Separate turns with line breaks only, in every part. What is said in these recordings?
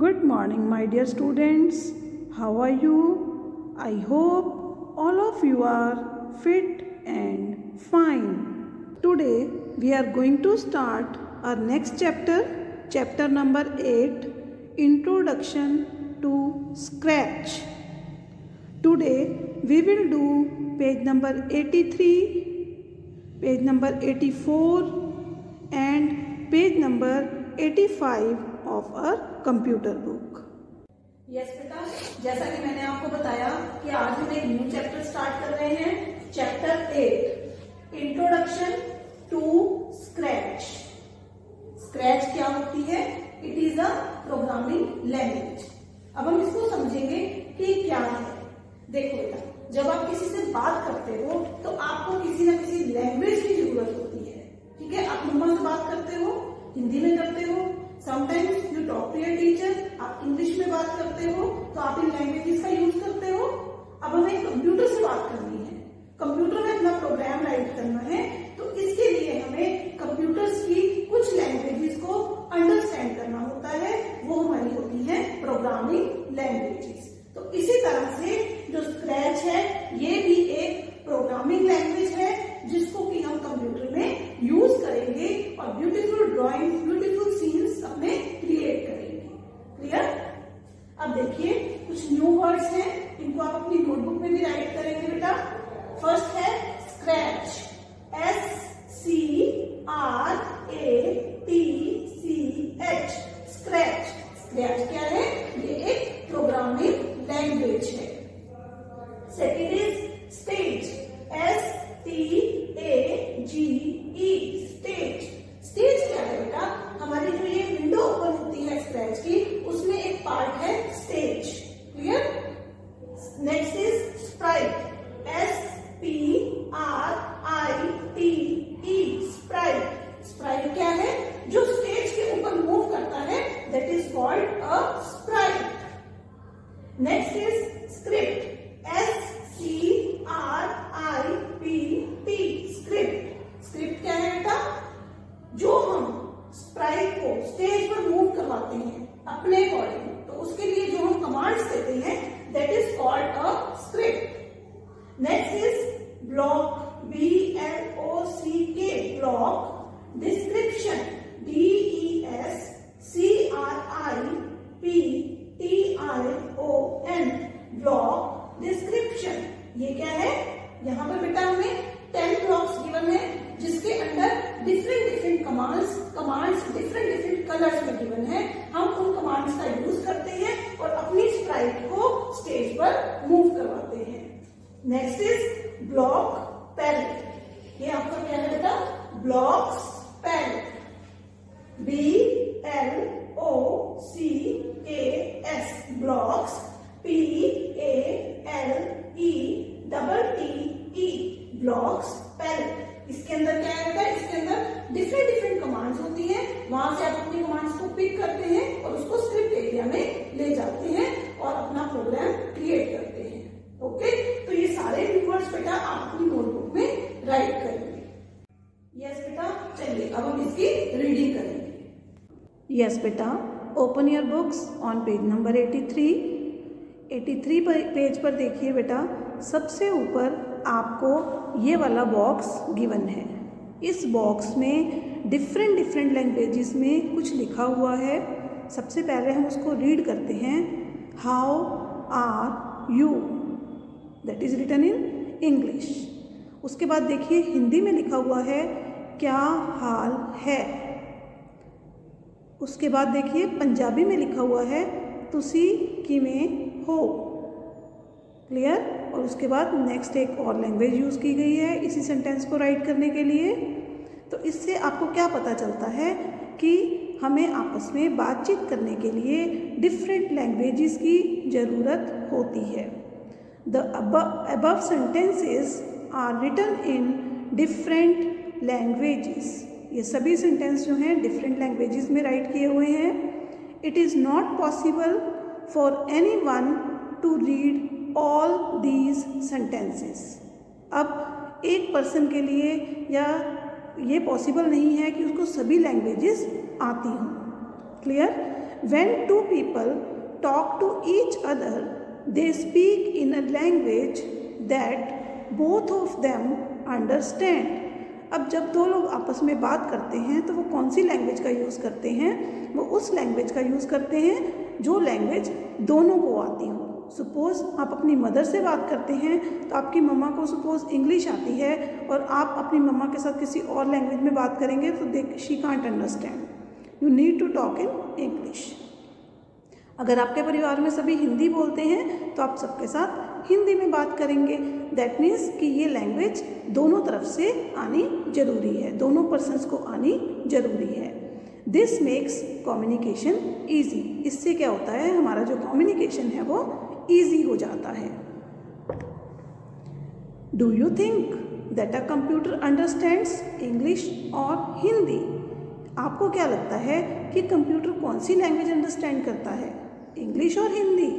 Good morning, my dear students. How are you? I hope all of you are fit and fine. Today we are going to start our next chapter, chapter number 8, Introduction to Scratch. Today we will do page number 83, page number 84 and page number 85 of our computer book.
Yes बेटा, जैसा कि मैंने आपको बताया कि आज हम एक न्यू चैप्टर स्टार्ट कर रहे हैं, chapter 8, introduction to Scratch. Scratch क्या होती है? It is a programming language. अब हम इसको समझेंगे कि क्या है। देखो बेटा, जब आप किसी से बात करते हो तो आपको किसी न किसी लैंग्वेज की जरूरत होती है। ठीक है, आप मम्मा से बात करते हो, हिंदी में करते हो, sometimes you talk to your teacher, आप इंग्लिश में बात करते हो, तो आप इन लैंग्वेजेस का यूज करते हो। अब हमें कंप्यूटर से बात करनी है, कंप्यूटर में अपना प्रोग्राम राइट करना है, तो इसके लिए हमें कंप्यूटर्स की कुछ लैंग्वेजेस को अंडरस्टैंड करना होता है, वो हमारी होती है प्रोग्रामिंग लैंग्वेजेस। तो इसी तरह से जो स्क्रैच है ये भी एक प्रोग्रामिंग लैंग्वेज है जिसको कि हम कंप्यूटर में यूज करेंगे और ब्यूटीफुल ड्राइंग, ब्यूटीफुल सीन्स अपने क्रिएट करेंगे। क्लियर? अब देखिए कुछ न्यू वर्ड्स हैं, इनको आप अपनी नोटबुक में भी राइट करेंगे बेटा। फर्स्ट है स्क्रैच, SCRATCH, स्क्रैच। स्क्रैच क्या है? ये एक प्रोग्रामिंग लैंग्वेज है। Second is stage, STAGE, stage. Stage क्या है बेटा? हमारी जो ये विंडो ओपन होती है स्क्रैच की, उसमें एक पार्ट है stage. Clear? Next is Sprite, SPRITE, Sprite. Sprite क्या है? जो स्टेज के ऊपर मूव करता है, that is called a Sprite. Next is script, SCRIPT, script. Script क्या है बेटा? जो हम स्प्राइट को स्टेज पर मूव करवाते हैं अपने अकॉर्डिंग, तो उसके लिए जो हम कमांड्स देते हैं, that is called a script. Next is block, BLOCK, block. Description, DESCRIPTION, block description. ये क्या है? यहाँ पर बेटा हमें 10 ब्लॉक्स गिवन है जिसके अंदर डिफरेंट कमांड्स डिफरेंट कलर्स में गिवन है। हम उन कमांड्स का यूज करते हैं और अपनी स्प्राइट को स्टेज पर मूव करवाते हैं। Next is block palette. ये आपका क्या है बेटा? Blocks palette, BLOCKS, blocks, PALETTE, blocks palette. इसके अंदर क्या है? इसके अंदर डिफरेंट कमांड्स होती हैं, वहां से आप अपनी कमांड्स को पिक करते हैं और उसको स्क्रिप्ट एरिया में ले जाते हैं और अपना प्रोग्राम क्रिएट करते हैं। ओके, तो ये सारे वर्ड्स बेटा आप अपनी नोटबुक में राइट करेंगे। यस बेटा, चलिए अब हम इसकी रीडिंग करेंगे।
यस बेटा, open your books on page number 83 page पर देखिए बेटा, सबसे ऊपर आपको ये वाला बॉक्स गिवन है। इस बॉक्स में डिफरेंट लैंग्वेजेस में कुछ लिखा हुआ है। सबसे पहले हम उसको रीड करते हैं। How are you, that is written in English. उसके बाद देखिए हिंदी में लिखा हुआ है क्या हाल है। उसके बाद देखिए पंजाबी में लिखा हुआ है तुसी किवें हो। क्लियर? और उसके बाद नेक्स्ट एक और लैंग्वेज यूज़ की गई है इसी सेंटेंस को राइट करने के लिए। तो इससे आपको क्या पता चलता है कि हमें आपस में बातचीत करने के लिए डिफरेंट लैंग्वेजेस की ज़रूरत होती है। The above sentences are written in different languages, ये सभी सेंटेंस जो हैं डिफरेंट लैंग्वेजेस में राइट किए हुए हैं। It is not possible for anyone to read all these sentences. अब एक पर्सन के लिए या ये पॉसिबल नहीं है कि उसको सभी लैंग्वेजेस आती हों। Clear? when two people talk to each other, they speak in a language that both of them understand. अब जब दो लोग आपस में बात करते हैं तो वो कौन सी लैंग्वेज का यूज़ करते हैं? वो उस लैंग्वेज का यूज़ करते हैं जो लैंग्वेज दोनों को आती हो। सपोज़ आप अपनी मदर से बात करते हैं तो आपकी मम्मा को सपोज़ इंग्लिश आती है और आप अपनी मम्मा के साथ किसी और लैंग्वेज में बात करेंगे तो she can't understand. You need to talk in English. अगर आपके परिवार में सभी हिंदी बोलते हैं तो आप सबके साथ हिंदी में बात करेंगे। दैट मीन्स कि ये लैंग्वेज दोनों तरफ से आनी जरूरी है, दोनों पर्सन्स को आनी जरूरी है। This makes communication easy. इससे क्या होता है, हमारा जो कम्युनिकेशन है वो ईजी हो जाता है। Do you think that a computer understands English और हिंदी? आपको क्या लगता है कि कंप्यूटर कौन सी लैंग्वेज अंडरस्टैंड करता है, इंग्लिश और Hindi?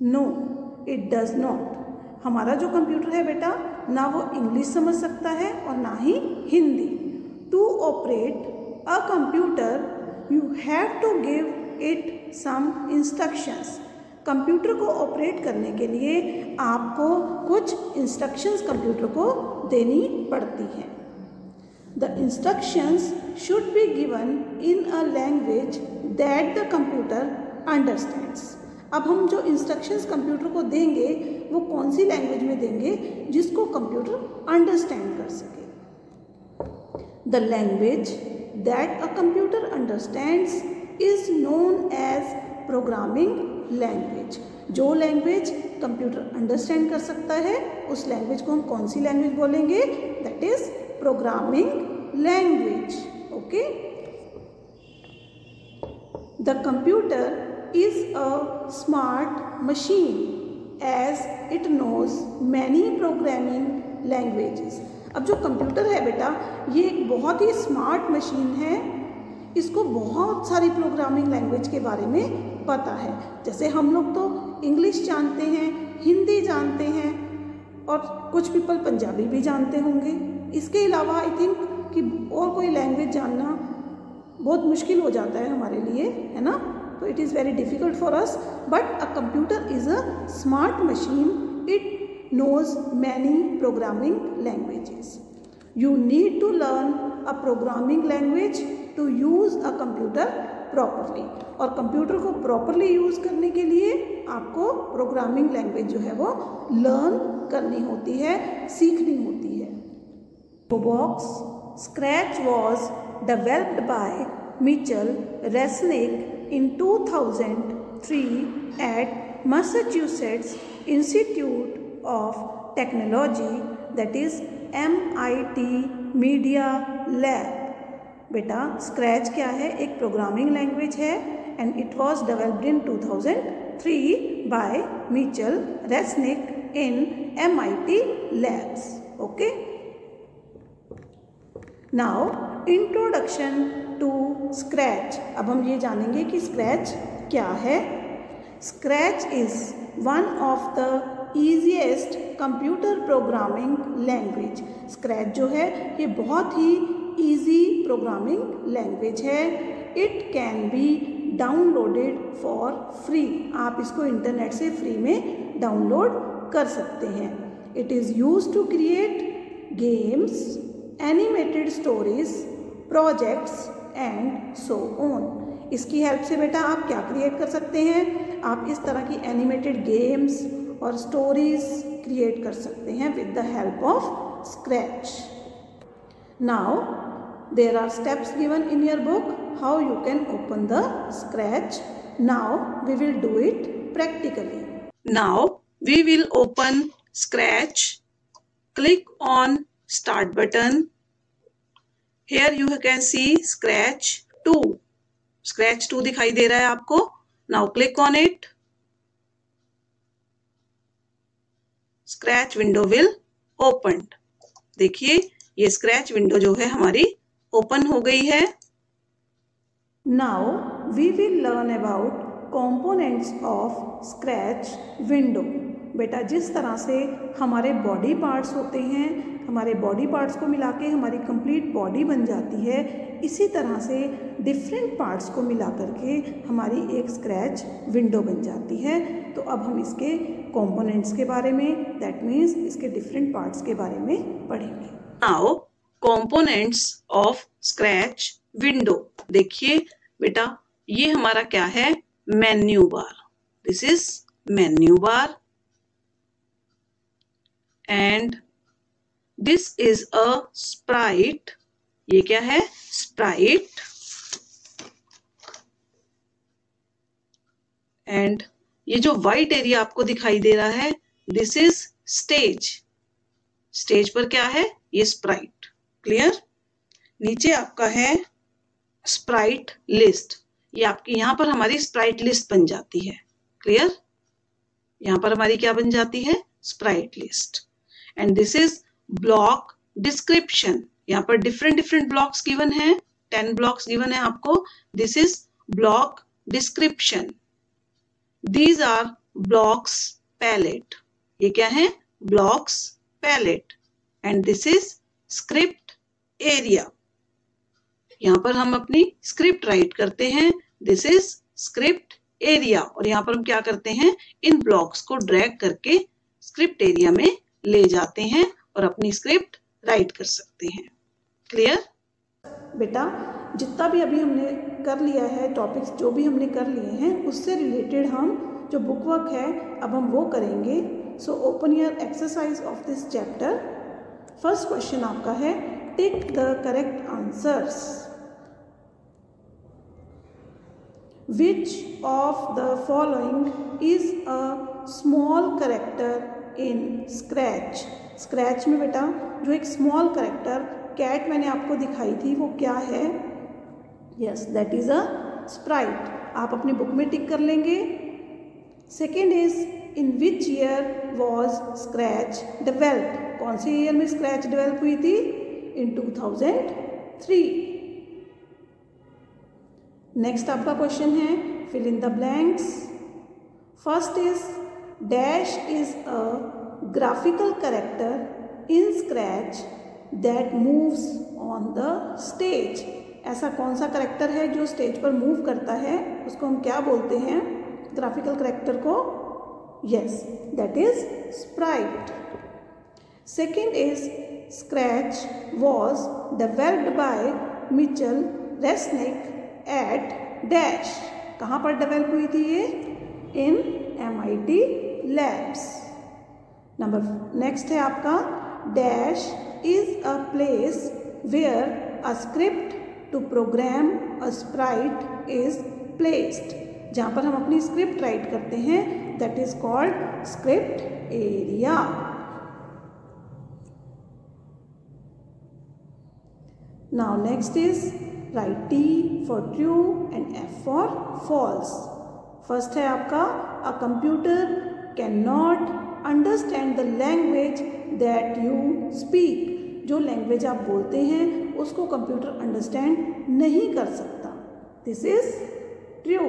No, it does not. हमारा जो कंप्यूटर है बेटा, ना वो इंग्लिश समझ सकता है और ना ही Hindi. To operate a computer you have to give it some instructions. Computer को ऑपरेट करने के लिए आपको कुछ इंस्ट्रक्शंस कंप्यूटर को देनी पड़ती हैं। The instructions should be given in a language that the computer understands. अब हम जो इंस्ट्रक्शंस कंप्यूटर को देंगे वो कौन सी लैंग्वेज में देंगे जिसको कंप्यूटर अंडरस्टैंड कर सके। The language that a computer understands is known as programming language. जो लैंग्वेज कंप्यूटर अंडरस्टैंड कर सकता है उस लैंग्वेज को हम कौन सी लैंग्वेज बोलेंगे? That is programming language. Okay, the computer is a smart machine as it knows many programming languages. अब जो कंप्यूटर है बेटा, ये एक बहुत ही स्मार्ट मशीन है। इसको बहुत सारी प्रोग्रामिंग लैंग्वेज के बारे में पता है। जैसे हम लोग तो इंग्लिश जानते हैं, हिंदी जानते हैं और कुछ पीपल पंजाबी भी जानते होंगे। इसके अलावा आई थिंक कि और कोई लैंग्वेज जानना बहुत मुश्किल हो जाता है हमारे लिए, है ना? तो it is very difficult for us, but a computer is a smart machine. It knows many programming languages. You need to learn a programming language to use a computer properly. और कंप्यूटर को properly use करने के लिए आपको programming language जो है वो learn करनी होती है, सीखनी होती है। Box Scratch was developed by Mitchell Resnick in 2003 at Massachusetts Institute of Technology, that is MIT Media Lab. बेटा स्क्रैच क्या है? एक प्रोग्रामिंग लैंग्वेज है and it was developed in 2003 by Mitchel Resnick in MIT Labs. Okay, now introduction to Scratch. अब हम ये जानेंगे कि स्क्रैच क्या है। Scratch is one of the easiest computer programming language. Scratch जो है ये बहुत ही ईजी प्रोग्रामिंग लैंग्वेज है। It can be downloaded for free. आप इसको इंटरनेट से फ्री में डाउनलोड कर सकते हैं। It is used to create games, animated stories, projects and so on. इसकी हेल्प से बेटा आप क्या क्रिएट कर सकते हैं? आप इस तरह की एनिमेटेड गेम्स और स्टोरीज क्रिएट कर सकते हैं with the help of Scratch. Now there are steps given in your book how you can open the Scratch. Now we will do it practically. Now we will open Scratch. Click on Start button. Here you can see Scratch 2. Scratch 2 दिखाई दे रहा है आपको। Now click on it. Scratch window will open. देखिए ये Scratch window जो है हमारी open हो गई है। Now we will learn about components of scratch window. बेटा जिस तरह से हमारे बॉडी पार्ट्स होते हैं, हमारे बॉडी पार्ट्स को मिला के हमारी कंप्लीट बॉडी बन जाती है, इसी तरह से डिफरेंट पार्ट्स को मिला करके हमारी एक स्क्रैच विंडो बन जाती है। तो अब हम इसके कंपोनेंट्स के बारे में, दैट मीन्स इसके डिफरेंट पार्ट्स के बारे में पढ़ेंगे।
Now components of scratch window. देखिए बेटा, ये हमारा क्या है, menu bar. This is menu bar and this is a Sprite. ये क्या है, स्प्राइट। एंड ये जो व्हाइट एरिया आपको दिखाई दे रहा है, दिस इज स्टेज। स्टेज पर क्या है, ये स्प्राइट। क्लियर। नीचे आपका है स्प्राइट लिस्ट। ये आपकी यहां पर हमारी स्प्राइट लिस्ट बन जाती है। क्लियर। यहां पर हमारी क्या बन जाती है, Sprite list. And this is block description. यहाँ पर डिफरेंट ब्लॉक्स गिवन है, 10 ब्लॉक्स गिवन है आपको। This is block description. These are blocks palette. ये क्या है, blocks palette. And this is script area. यहाँ पर हम अपनी स्क्रिप्ट राइट करते हैं। This is script area. और यहाँ पर हम क्या करते हैं, इन ब्लॉक्स को ड्रैग करके स्क्रिप्ट एरिया में ले जाते हैं और अपनी स्क्रिप्ट राइट कर सकते हैं। क्लियर।
बेटा जितना भी अभी हमने कर लिया है, टॉपिक्स जो भी हमने कर लिए हैं, उससे रिलेटेड हम जो बुक वर्क है अब हम वो करेंगे। So open your exercise of this chapter. First question आपका है, tick the correct answers. Which of the following is a small character in Scratch? Scratch में बेटा जो एक small character cat मैंने आपको दिखाई थी वो क्या है? Yes, that is a sprite. आप अपनी बुक में टिक कर लेंगे। Second is, in which year was Scratch developed? कौन से ईयर में Scratch डेवलप हुई थी? In 2003. नेक्स्ट आपका क्वेश्चन है, fill in the blanks. First is, dash is a graphical character in Scratch that moves on the stage. ऐसा कौन सा कैरेक्टर है जो स्टेज पर मूव करता है, उसको हम क्या बोलते हैं, ग्राफिकल कैरेक्टर को? Yes, that is sprite. Second is, Scratch was developed by Mitchel Resnick at dash. कहाँ पर डेवलप हुई थी ये? इन MIT लैब्स। नेक्स्ट है आपका, dash is a place where a script to program a sprite is placed. जहाँ पर हम अपनी स्क्रिप्ट राइट करते हैं, that is called script area. Now next is, write T for true and F for false. First है आपका, a computer cannot understand the language that you speak. जो language आप बोलते हैं उसको कंप्यूटर अंडरस्टैंड नहीं कर सकता। This is true.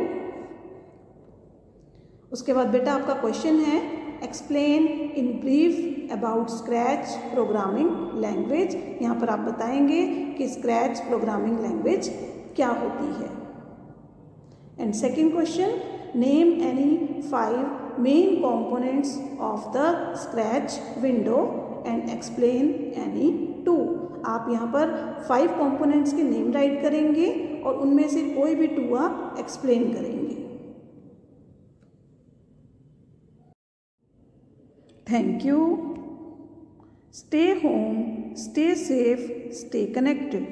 उसके बाद बेटा आपका क्वेश्चन है, explain in brief about scratch programming language. यहाँ पर आप बताएंगे कि स्क्रैच प्रोग्रामिंग लैंग्वेज क्या होती है। And second question, name any 5 main components of the scratch window and explain any 2। आप यहाँ पर 5 कंपोनेंट्स के नेम राइट करेंगे और उनमें से कोई भी 2 आप एक्सप्लेन करेंगे। Thank you. Stay home, stay safe, stay connected.